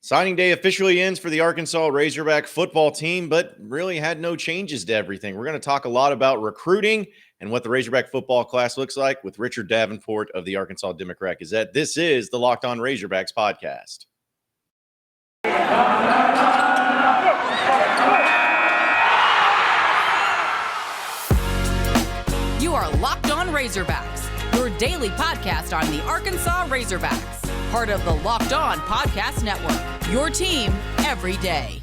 Signing day officially ends for the Arkansas Razorback football team, but really had no changes to everything. We're going to talk a lot about recruiting and what the Razorback football class looks like with Richard Davenport of the Arkansas Democrat Gazette. This is the Locked On Razorbacks podcast. You are Locked On Razorbacks, your daily podcast on the Arkansas Razorbacks. Part of the Locked On Podcast Network, your team every day.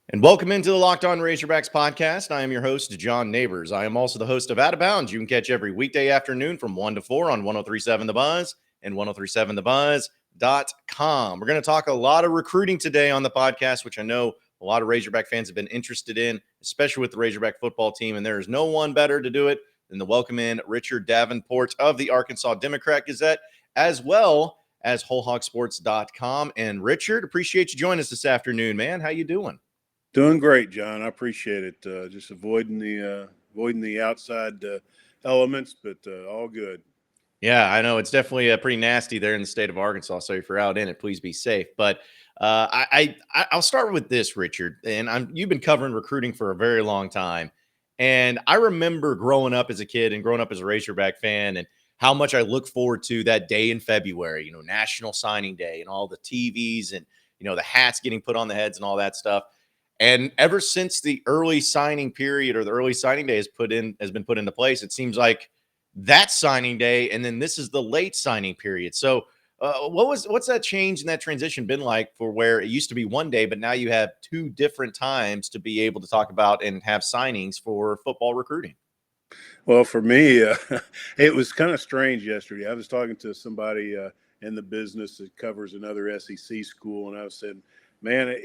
And welcome into the Locked On Razorbacks podcast. I am your host, John Nabors. I am also the host of Out of Bounds. You can catch every weekday afternoon from 1 to 4 on 103.7 The Buzz and 103.7thebuzz.com. We're going to talk a lot of recruiting today on the podcast, which I know a lot of Razorback fans have been interested in, especially with the Razorback football team. And there is no one better to do it than to welcome in Richard Davenport of the Arkansas Democrat Gazette, as well as WholeHogSports.com. And Richard, appreciate you joining us this afternoon, man. How you doing? Doing great, John. I appreciate it. Just avoiding the outside elements, but all good. Yeah, I know it's definitely pretty nasty there in the state of Arkansas. So if you're out in it, please be safe. But I'll start with this, Richard. And you've been covering recruiting for a very long time. And I remember growing up as a kid and growing up as a Razorback fan and how much I look forward to that day in February, National Signing Day and all the TVs and, the hats getting put on the heads and all that stuff. And ever since the early signing period or the early signing day has been put into place, it seems like that signing day, and then this is the late signing period. So what's that change and that transition been like for where it used to be one day, but now you have two different times to be able to talk about and have signings for football recruiting? Well, for me, it was kind of strange yesterday. I was talking to somebody in the business that covers another SEC school, and I was saying, man,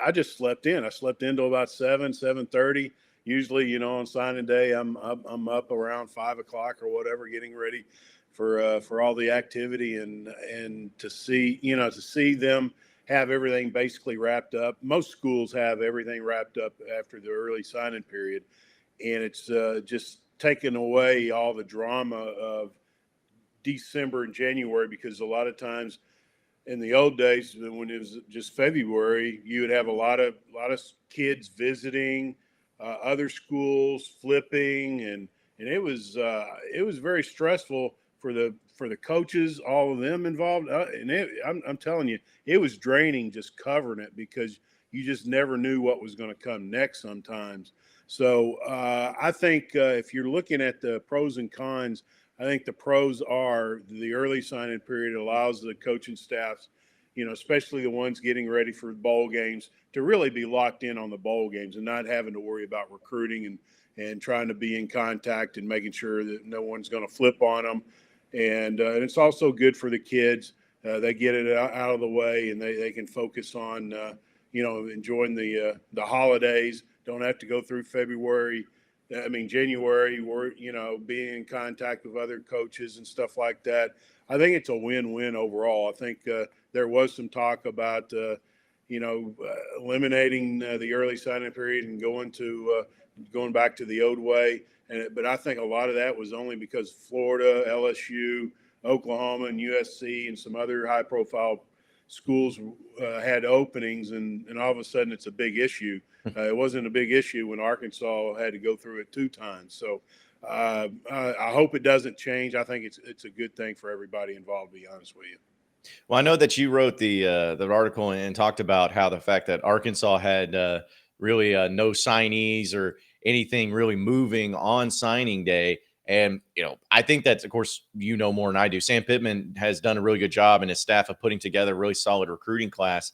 I just slept in. I slept in till about 7:30. Usually, on signing day, I'm up around 5 o'clock or whatever, getting ready for all the activity and to see them have everything basically wrapped up. Most schools have everything wrapped up after the early signing period, and it's just taken away all the drama of December and January, because a lot of times in the old days when it was just February, you would have a lot of kids visiting other schools, flipping, and it was very stressful for the coaches, all of them involved, and I'm telling you, it was draining just covering it because you just never knew what was going to come next sometimes. So I think if you're looking at the pros and cons, I think the pros are the early signing period allows the coaching staffs, especially the ones getting ready for bowl games, to really be locked in on the bowl games and not having to worry about recruiting and trying to be in contact and making sure that no one's going to flip on them. And it's also good for the kids. They get it out of the way and they can focus on, enjoying the holidays. Don't have to go through January, being in contact with other coaches and stuff like that. I think it's a win-win overall. I think there was some talk about, eliminating the early signing period and going back to the old way. But I think a lot of that was only because Florida, LSU, Oklahoma, and USC and some other high-profile schools had openings, and all of a sudden it's a big issue. It wasn't a big issue when Arkansas had to go through it 2 times. So I hope it doesn't change. I think it's a good thing for everybody involved, to be honest with you. Well, I know that you wrote the article and talked about how the fact that Arkansas had really no signees or anything really moving on signing day. And, I think that's, of course, more than I do. Sam Pittman has done a really good job and his staff of putting together a really solid recruiting class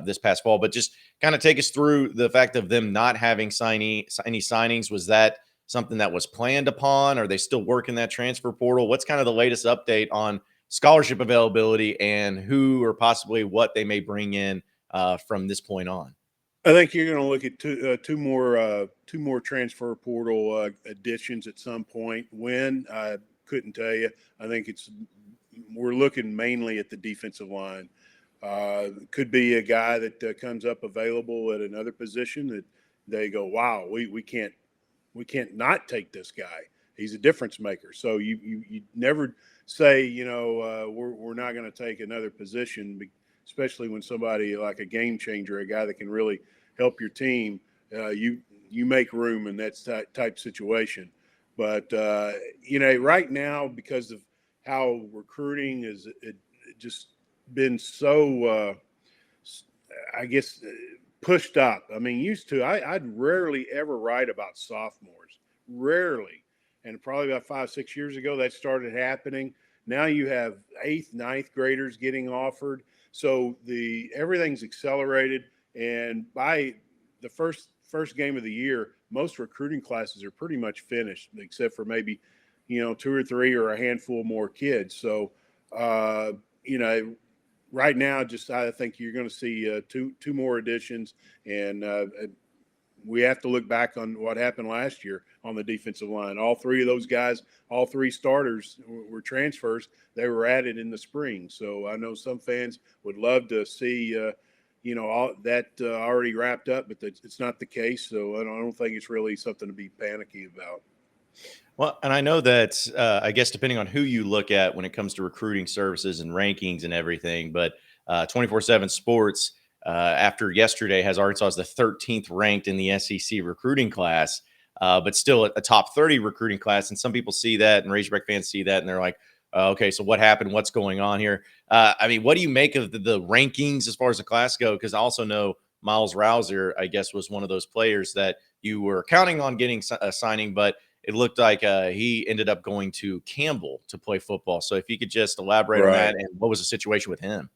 this past fall. But just kind of take us through the fact of them not having any signings. Was that something that was planned upon? Are they still working that transfer portal? What's kind of the latest update on scholarship availability and who or possibly what they may bring in from this point on? I think you're going to look at two more transfer portal additions at some point. When, I couldn't tell you. I think we're looking mainly at the defensive line. Could be a guy that comes up available at another position that they go, wow, we can't not take this guy. He's a difference maker. So you never say, we're not going to take another position especially when somebody like a game changer, a guy that can really help your team, you make room in that type situation. But right now, because of how recruiting is just been so, I guess, pushed up. I mean, I'd rarely ever write about sophomores, rarely. And probably about 5-6 years ago, that started happening. Now you have 8th, 9th graders getting offered. So everything's accelerated. And by the first game of the year, most recruiting classes are pretty much finished, except for maybe, 2 or 3 or a handful more kids. So, right now, I think you're going to see two more additions, and we have to look back on what happened last year on the defensive line. All 3 of those guys, all 3 starters were transfers. They were added in the spring. So I know some fans would love to see, all that already wrapped up, but it's not the case. So I don't think it's really something to be panicky about. Well, and I know that I guess depending on who you look at when it comes to recruiting services and rankings and everything, but 24/7 Sports after yesterday has Arkansas as the 13th ranked in the SEC recruiting class, but still a top 30 recruiting class. And some people see that, and Razorback fans see that, and they're like, okay, so what happened? What's going on here? I mean, what do you make of the rankings as far as the class go? Because I also know Miles Rouser, I guess, was one of those players that you were counting on getting a signing, but it looked like he ended up going to Campbell to play football. So if you could just elaborate on that, and what was the situation with him?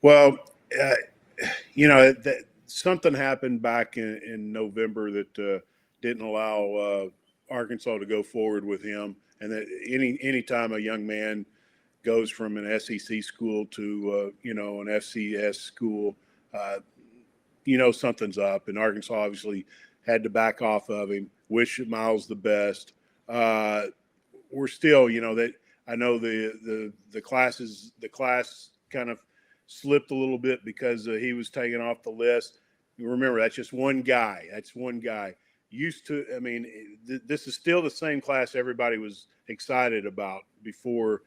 Well, something happened back in November that didn't allow Arkansas to go forward with him. And that any time a young man goes from an SEC school to an FCS school, something's up. And Arkansas obviously had to back off of him. Wish Miles the best. We're still, that I know the class kind of slipped a little bit because he was taken off the list. You remember, that's just one guy. That's one guy. This is still the same class everybody was excited about before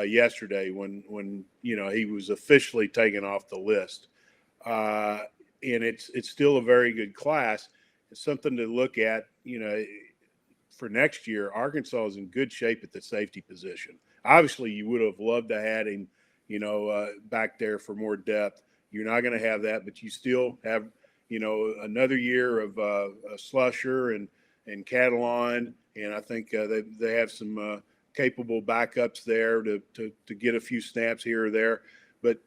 yesterday when he was officially taken off the list. And it's still a very good class. It's something to look at, for next year. Arkansas is in good shape at the safety position. Obviously, you would have loved to have him, back there for more depth. You're not going to have that, but you still have, another year of Slusher and Catalan, and I think they have some capable backups there to get a few snaps here or there. But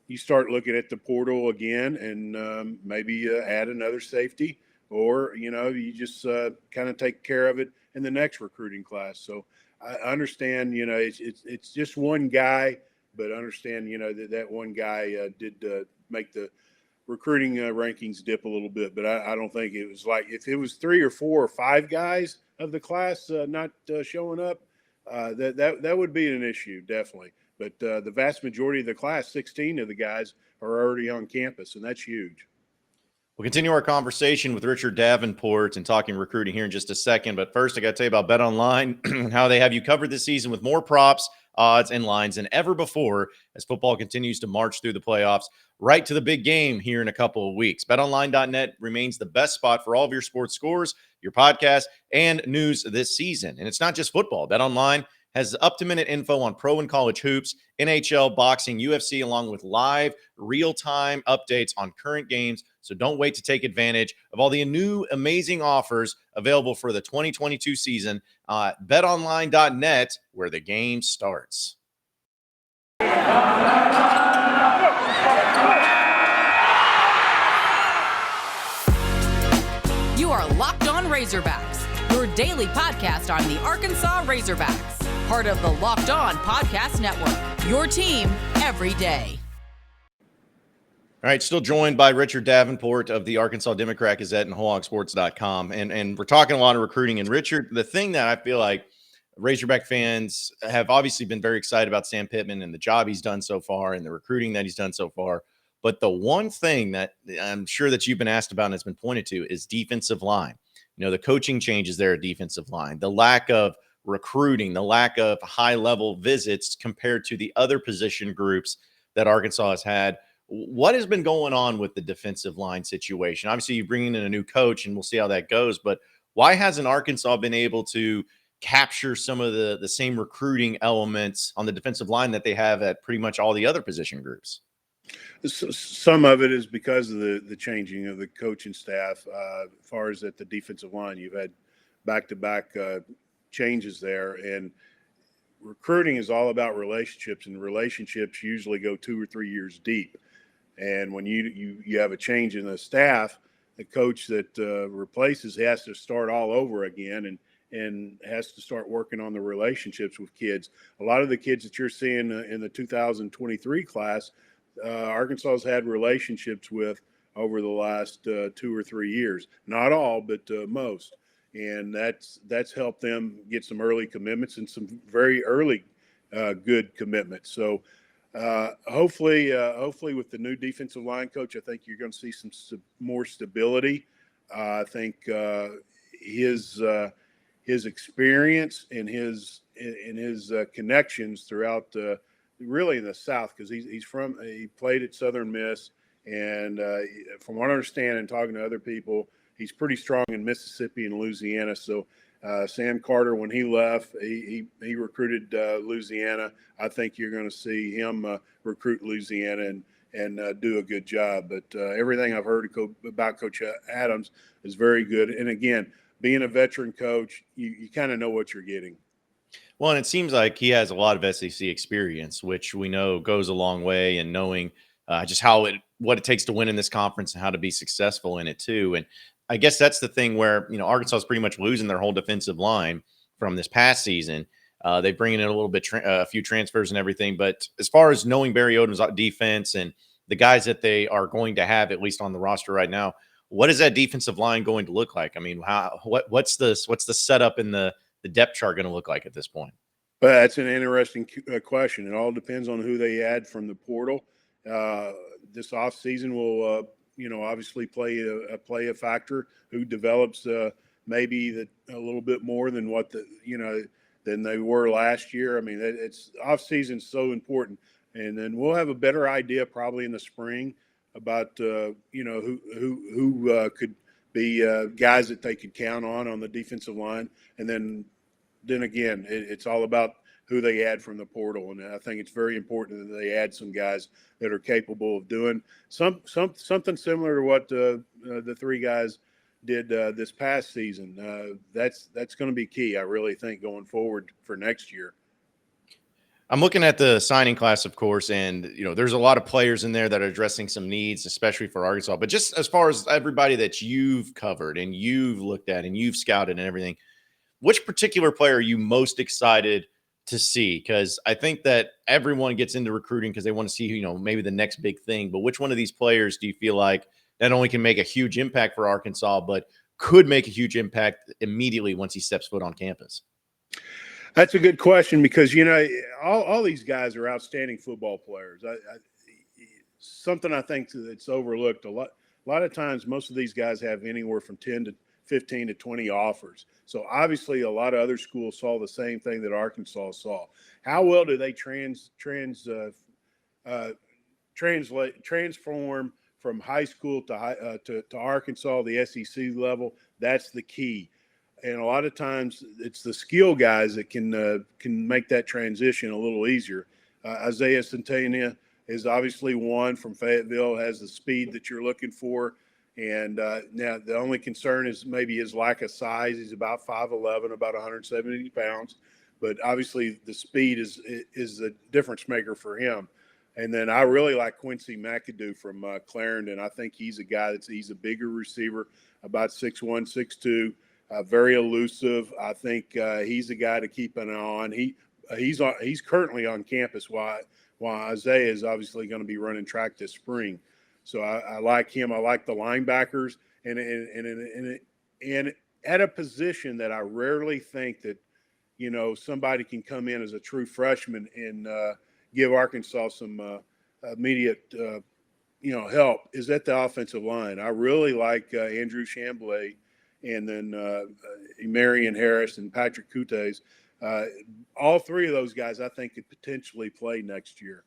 you start looking at the portal again, and maybe add another safety, or you just kind of take care of it in the next recruiting class. So I understand, it's just one guy, but understand, that one guy did make the recruiting rankings dip a little bit. But I don't think it was like, if it was 3 or 4 or 5 guys of the class not showing up, that would be an issue, definitely. But the vast majority of the class, 16 of the guys, are already on campus, and that's huge. We'll continue our conversation with Richard Davenport and talking recruiting here in just a second. But first, I got to tell you about BetOnline and how they have you covered this season with more props, odds, and lines than ever before as football continues to march through the playoffs right to the big game here in a couple of weeks. BetOnline.net remains the best spot for all of your sports scores, your podcast, and news this season. And it's not just football. BetOnline has up-to-minute info on pro and college hoops, NHL, boxing, UFC, along with live, real-time updates on current games. So don't wait to take advantage of all the new amazing offers available for the 2022 season. BetOnline.net, where the game starts. You are Locked On Razorbacks, your daily podcast on the Arkansas Razorbacks. Part of the Locked On Podcast Network, your team every day. All right, still joined by Richard Davenport of the Arkansas Democrat Gazette and WholeHogSports.com. And we're talking a lot of recruiting. And Richard, the thing that I feel like Razorback fans have obviously been very excited about Sam Pittman and the job he's done so far and the recruiting that he's done so far. But the one thing that I'm sure that you've been asked about and has been pointed to is defensive line. The coaching changes there at defensive line, the lack of recruiting, the lack of high-level visits compared to the other position groups that Arkansas has had what has been going on with the defensive line situation? Obviously, you bring in a new coach, and we'll see how that goes. But why hasn't Arkansas been able to capture some of the same recruiting elements on the defensive line that they have at pretty much all the other position groups? Some of it is because of the changing of the coaching staff. As far as at the defensive line, you've had back-to-back changes there, and recruiting is all about relationships, and relationships usually go 2 or 3 years deep. And when you have a change in the staff, the coach that replaces has to start all over again and has to start working on the relationships with kids. A lot of the kids that you're seeing in the 2023 class, Arkansas has had relationships with over the last 2 or 3 years. Not all, but most. And that's helped them get some early commitments and some very early good commitments. So hopefully with the new defensive line coach, I think you're going to see some more stability. I think his experience and his connections throughout really in the South, because he played at Southern Miss, and from what I understand and talking to other people, he's pretty strong in Mississippi and Louisiana. So Sam Carter, when he left, he recruited Louisiana. I think you're going to see him recruit Louisiana and do a good job. But everything I've heard about Coach Adams is very good. And again, being a veteran coach, you kind of know what you're getting. Well, and it seems like he has a lot of SEC experience, which we know goes a long way, and knowing just what it takes to win in this conference and how to be successful in it too. And I guess that's the thing where, Arkansas is pretty much losing their whole defensive line from this past season. They bring in a little bit, a few transfers and everything. But as far as knowing Barry Odom's defense and the guys that they are going to have, at least on the roster right now, what is that defensive line going to look like? I mean, what's the setup in the depth chart going to look like at this point? But that's an interesting question. It all depends on who they add from the portal. This offseason will, obviously play a factor. Who develops maybe a little bit more than than they were last year. I mean, it's offseason is so important, and then we'll have a better idea probably in the spring about who could be guys that they could count on the defensive line, and then again, it's all about who they add from the portal. And I think it's very important that they add some guys that are capable of doing something similar to what the three guys did this past season. That's going to be key, I really think, going forward for next year. I'm looking at the signing class, of course, and there's a lot of players in there that are addressing some needs, especially for Arkansas. But just as far as everybody that you've covered and you've looked at and you've scouted and everything, which particular player are you most excited to see? Because I think that everyone gets into recruiting because they want to see, maybe the next big thing. But which one of these players do you feel like not only can make a huge impact for Arkansas, but could make a huge impact immediately once he steps foot on campus? That's a good question because, all these guys are outstanding football players. Something I think that's overlooked a lot of times. Most of these guys have anywhere from 10 to 15 to 20 offers. So obviously a lot of other schools saw the same thing that Arkansas saw. How well do they transform from high school to Arkansas, the SEC level? That's the key. And a lot of times it's the skill guys that can make that transition a little easier. Isaiah Centenia is obviously one from Fayetteville, has the speed that you're looking for. And now the only concern is maybe his lack of size. He's about 5'11", about 170 pounds. But obviously the speed is the difference maker for him. And then I really like Quincy McAdoo from Clarendon. I think he's a guy he's a bigger receiver, about 6'1", 6'2", very elusive. I think he's a guy to keep an eye on. He's currently on campus while Isaiah is obviously going to be running track this spring. So I like him. I like the linebackers, and at a position that I rarely think that somebody can come in as a true freshman and give Arkansas some immediate help is at the offensive line. I really like Andrew Chamblay, and then Marion Harris and Patrick Coutes. All three of those guys I think could potentially play next year.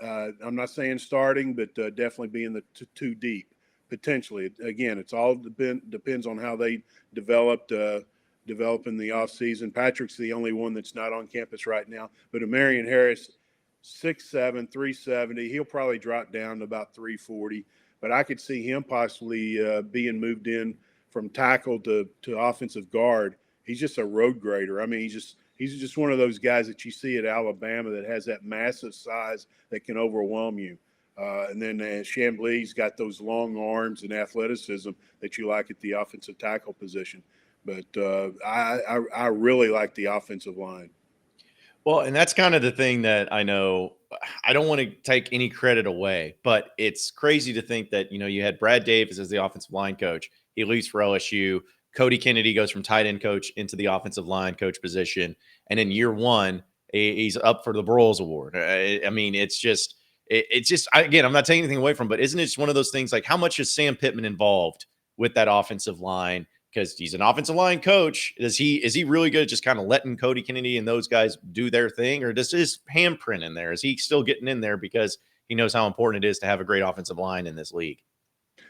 I'm not saying starting, but definitely being the two deep potentially. Again, it's all depends on how they develop in the offseason. Patrick's the only one that's not on campus right now, but Amarian Harris, 6'7", 370. He'll probably drop down to about 340, but I could see him possibly being moved in from tackle to offensive guard. He's just a road grader. I mean, he's just one of those guys that you see at Alabama that has that massive size that can overwhelm you. And then Chambly's got those long arms and athleticism that you like at the offensive tackle position. But I really like the offensive line. Well, and that's kind of the thing that I know. I don't want to take any credit away, but it's crazy to think that, you had Brad Davis as the offensive line coach. He leaves for LSU. Cody Kennedy goes from tight end coach into the offensive line coach position. And in year one, he's up for the Broyles Award. I mean, it's just, again, I'm not taking anything away from, but isn't it just one of those things like how much is Sam Pittman involved with that offensive line? Because he's an offensive line coach. Is he really good at just kind of letting Cody Kennedy and those guys do their thing? Or does his handprint in there? Is he still getting in there because he knows how important it is to have a great offensive line in this league?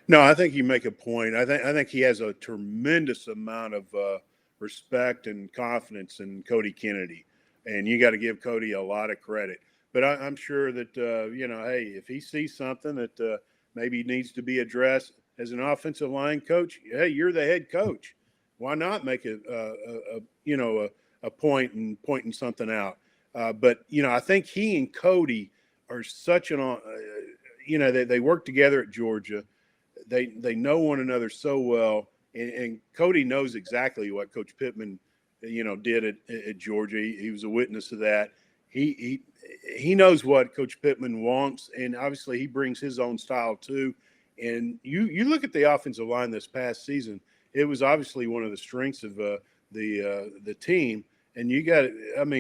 No, I think you make a point. I think he has a tremendous amount of respect and confidence in Cody Kennedy, and you got to give Cody a lot of credit. But I'm sure that hey, if he sees something that maybe needs to be addressed as an offensive line coach, hey, you're the head coach. Why not make a point and pointing something out? But I think he and Cody are such they work together at Georgia. They know one another so well, and Cody knows exactly what Coach Pittman, did at Georgia. He was a witness to that. He knows what Coach Pittman wants, and obviously he brings his own style too. And you look at the offensive line this past season; it was obviously one of the strengths of the team. And you got,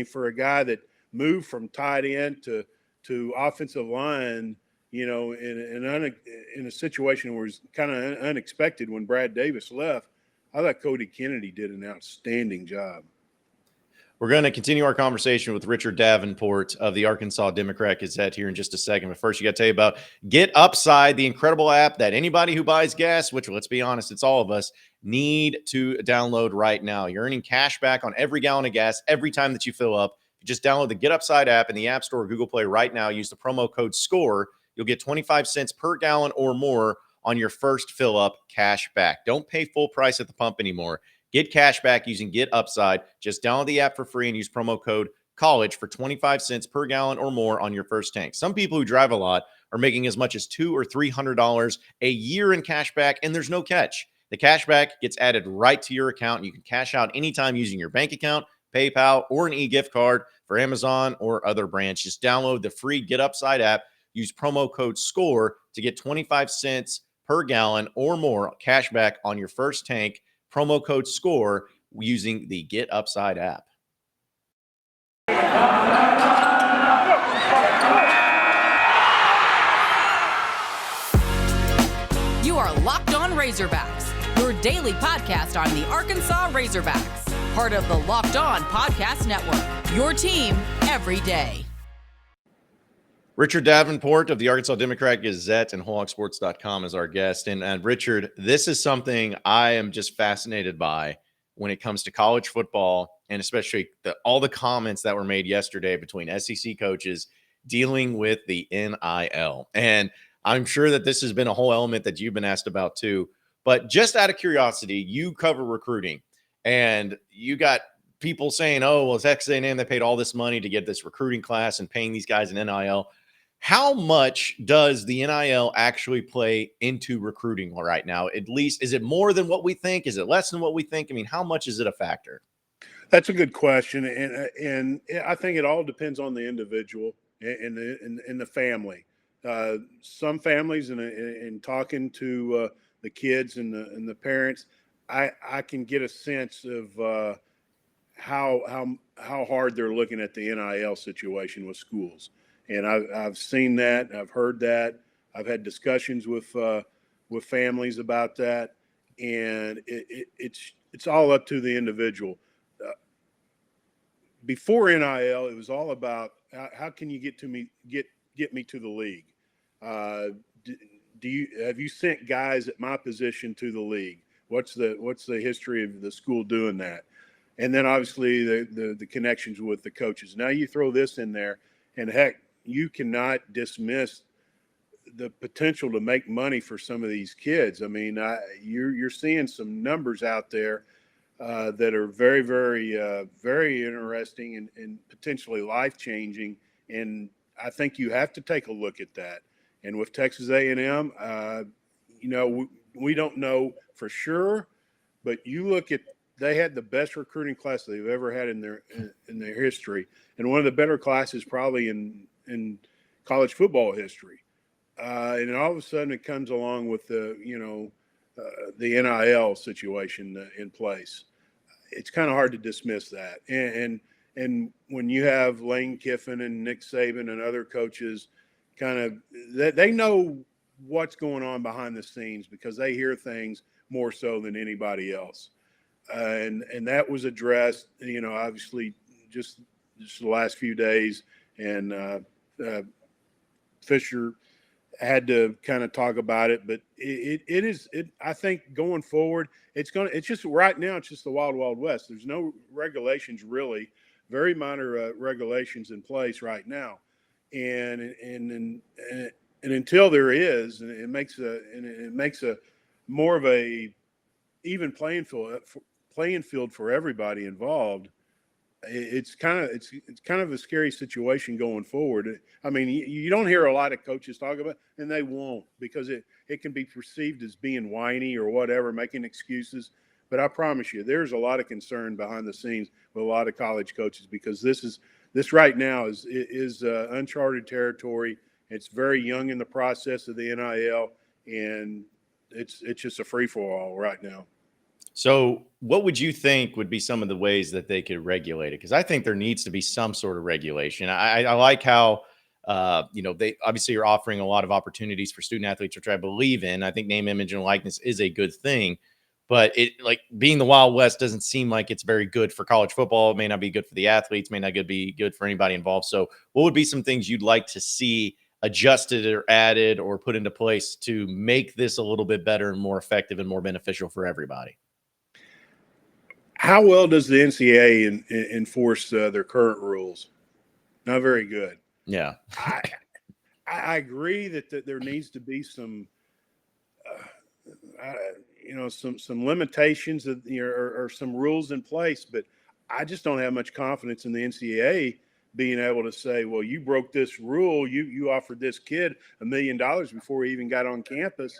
for a guy that moved from tight end to offensive line, in a situation where it's kind of unexpected when Brad Davis left, I thought Cody Kennedy did an outstanding job. We're going to continue our conversation with Richard Davenport of the Arkansas Democrat Gazette here in just a second. But first, you got to tell you about GetUpside, the incredible app that anybody who buys gas, which let's be honest, it's all of us, need to download right now. You're earning cash back on every gallon of gas every time that you fill up. You just download the GetUpside app in the App Store or Google Play right now. Use the promo code SCORE. You'll get 25 cents per gallon or more on your first fill up cash back. Don't pay full price at the pump anymore. Get cash back using GetUpside. Just download the app for free and use promo code COLLEGE for 25 cents per gallon or more on your first tank. Some people who drive a lot are making as much as $200 or $300 a year in cash back, and there's no catch. The cash back gets added right to your account, and you can cash out anytime using your bank account, PayPal, or an e-gift card for Amazon or other brands. Just download the free GetUpside app. Use promo code SCORE to get 25 cents per gallon or more cash back on your first tank. Promo code SCORE using the GetUpside app. You are Locked On Razorbacks, your daily podcast on the Arkansas Razorbacks, part of the Locked On Podcast Network, your team every day. Richard Davenport of the Arkansas Democrat Gazette and WholeHogSports.com is our guest. And Richard, this is something I am just fascinated by when it comes to college football, and especially all the comments that were made yesterday between SEC coaches dealing with the NIL. And I'm sure that this has been a whole element that you've been asked about too. But just out of curiosity, you cover recruiting, and you got people saying, oh, well, it's Texas A&M, they paid all this money to get this recruiting class and paying these guys an NIL. How much does the NIL actually play into recruiting right now? At least, is it more than what we think? Is it less than what we think? I mean, how much is it a factor? That's a good question, and I think it all depends on the individual and the family. Some families, and talking to the kids and the parents, I can get a sense of how hard they're looking at the NIL situation with schools. And I've seen that. I've heard that. I've had discussions with families about that, and it's all up to the individual. Before NIL, it was all about how can you get get me to the league? Have you sent guys at my position to the league? What's the history of the school doing that? And then obviously the connections with the coaches. Now you throw this in there, and heck, you cannot dismiss the potential to make money for some of these kids. I mean, you're seeing some numbers out there that are very, very, very interesting and potentially life-changing. And I think you have to take a look at that. And with Texas A&M, we don't know for sure, but you look at, they had the best recruiting class they've ever had in their history, and one of the better classes probably in college football history. And all of a sudden, it comes along with the NIL situation in place. It's kind of hard to dismiss that. And when you have Lane Kiffin and Nick Saban and other coaches, kind of they know what's going on behind the scenes because they hear things more so than anybody else. And that was addressed, obviously just the last few days. And Fisher had to kind of talk about it, but I think going forward, it's just right now, it's just the wild, wild west. There's no regulations really, very minor regulations in place right now. And until there is, and it makes a more of a even playing field for everybody involved. It's kind of a scary situation going forward. I mean, you don't hear a lot of coaches talk about it, and they won't, because it can be perceived as being whiny or whatever, making excuses. But I promise you, there's a lot of concern behind the scenes with a lot of college coaches, because this right now is uncharted territory. It's very young in the process of the NIL, and it's just a free for all right now. So what would you think would be some of the ways that they could regulate it? Because I think there needs to be some sort of regulation. I like how, they obviously are offering a lot of opportunities for student athletes, which I believe in. I think name, image, and likeness is a good thing. But it, like, being the Wild West doesn't seem like it's very good for college football. It may not be good for the athletes, may not be good for anybody involved. So what would be some things you'd like to see adjusted or added or put into place to make this a little bit better and more effective and more beneficial for everybody? How well does the NCAA enforce their current rules? Not very good. Yeah. I agree that there needs to be some limitations or some rules in place, but I just don't have much confidence in the NCAA being able to say, well, you broke this rule. You offered this kid $1 million before he even got on campus.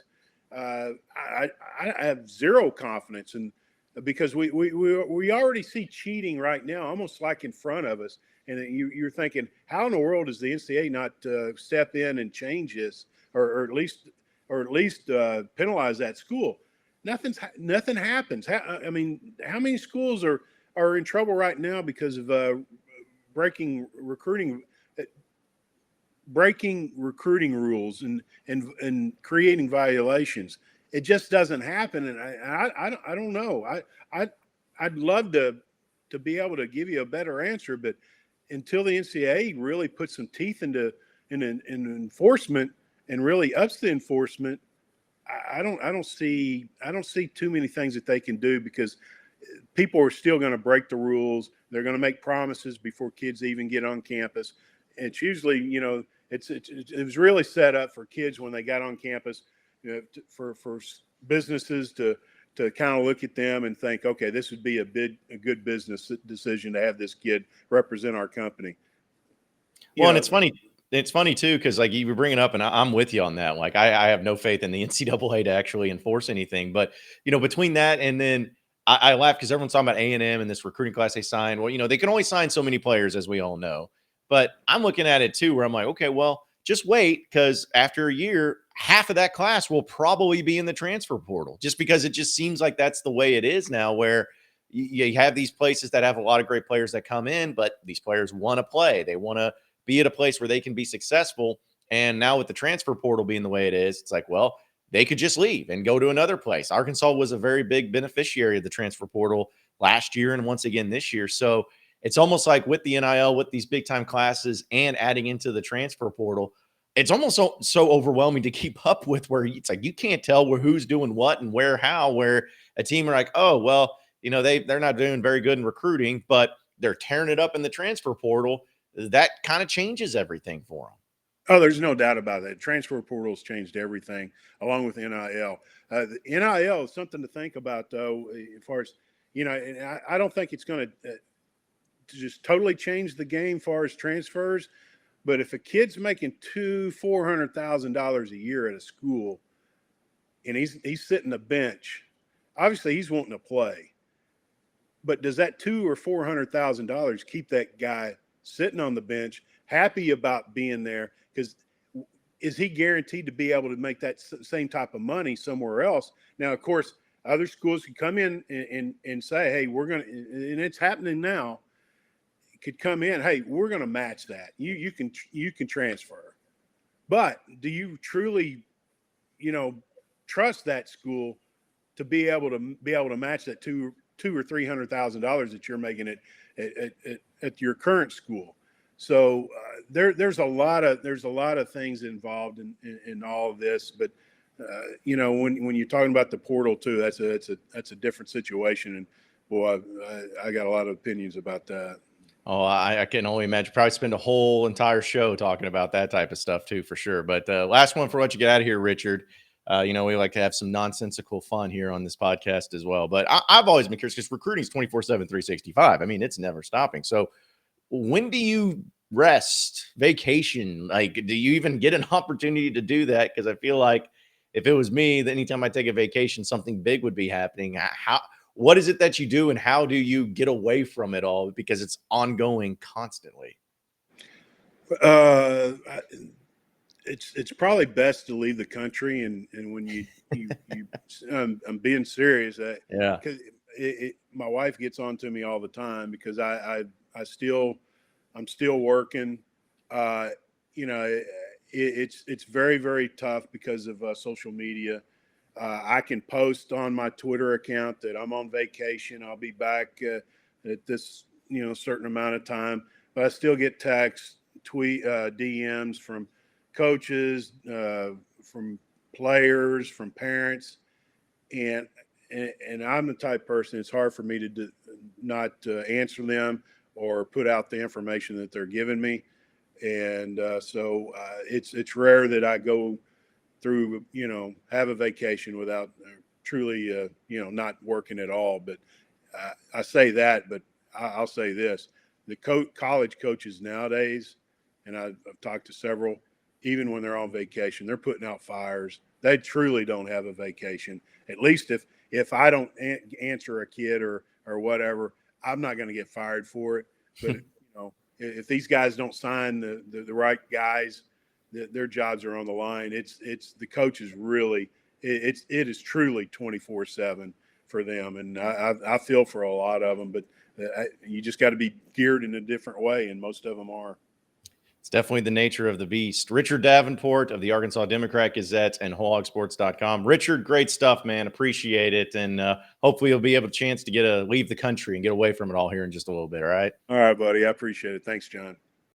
I have zero confidence in, because we already see cheating right now, almost like in front of us. And you're thinking, how in the world does the NCAA not step in and change this, or at least penalize that school? Nothing happens. I mean, how many schools are in trouble right now because of breaking recruiting rules and creating violations? It just doesn't happen, and I don't know. I'd love to be able to give you a better answer, but until the NCAA really puts some teeth into enforcement and really ups the enforcement, I don't see too many things that they can do, because people are still going to break the rules. They're going to make promises before kids even get on campus. It's usually, it was really set up for kids when they got on campus, for businesses to kind of look at them and think, okay, this would be a good business decision to have this kid represent our company. And it's funny. It's funny too, because like you were bringing up, and I'm with you on that. Like I have no faith in the NCAA to actually enforce anything. But between that and then I laugh because everyone's talking about A&M and this recruiting class they signed. Well, they can only sign so many players, as we all know. But I'm looking at it too, where I'm like, okay, well, just wait, because after a year, half of that class will probably be in the transfer portal, just because it just seems like that's the way it is now, where you have these places that have a lot of great players that come in, but these players want to play. They want to be at a place where they can be successful. And now with the transfer portal being the way it is, it's like, well, they could just leave and go to another place. Arkansas was a very big beneficiary of the transfer portal last year and once again this year. So it's almost like with the NIL, with these big time classes and adding into the transfer portal, it's almost so overwhelming to keep up with, where it's like you can't tell who's doing what and where, how, where a team are like, oh, well, they're not doing very good in recruiting, but they're tearing it up in the transfer portal. That kind of changes everything for them. Oh, there's no doubt about that. Transfer portal's changed everything, along with NIL. The NIL is something to think about, though, as far as, and I don't think it's going to just totally change the game as far as transfers. But if a kid's making $400,000 a year at a school and he's sitting the bench, obviously he's wanting to play. But does that $200,000 or $400,000 keep that guy sitting on the bench, happy about being there? Because is he guaranteed to be able to make that same type of money somewhere else? Now, of course, other schools can come in and say, hey, we're going to, and it's happening now, could come in, hey, we're going to match that. You can transfer. But do you truly, trust that school to be able to match that $200,000 or $300,000 that you're making at your current school? So there's a lot of things involved in all of this. But when you're talking about the portal too, that's a different situation. And boy, I got a lot of opinions about that. Oh, I can only imagine. Probably spend a whole entire show talking about that type of stuff too, for sure. But last one for what you get out of here, Richard. We like to have some nonsensical fun here on this podcast as well. But I've always been curious, because recruiting is 24/7, 365. I mean, it's never stopping. So when do you rest, vacation? Like, do you even get an opportunity to do that? Because I feel like if it was me, then anytime I take a vacation, something big would be happening. What is it that you do, and how do you get away from it all? Because it's ongoing constantly. It's probably best to leave the country, and when you I'm being serious. Yeah. Because my wife gets on to me all the time, because I'm still working. It's very, very tough because of social media. I can post on my Twitter account that I'm on vacation. I'll be back at this, certain amount of time. But I still get texts, DMs from coaches, from players, from parents, and I'm the type of person, it's hard for me to not answer them or put out the information that they're giving me. And so it's rare that I go through, have a vacation without truly, not working at all. But I say that, but I'll say this: the college coaches nowadays, and I've talked to several, even when they're on vacation, they're putting out fires. They truly don't have a vacation. At least if I don't answer a kid or whatever, I'm not going to get fired for it. But if these guys don't sign the right guys, their jobs are on the line. It's the coaches really. It is truly 24/7 for them, and I feel for a lot of them. But you just got to be geared in a different way, and most of them are. It's definitely the nature of the beast. Richard Davenport of the Arkansas Democrat Gazette and WholeHogSports.com. Richard, great stuff, man. Appreciate it. And hopefully you'll be able to chance to leave the country and get away from it all here in just a little bit. All right. All right, buddy. I appreciate it. Thanks, John.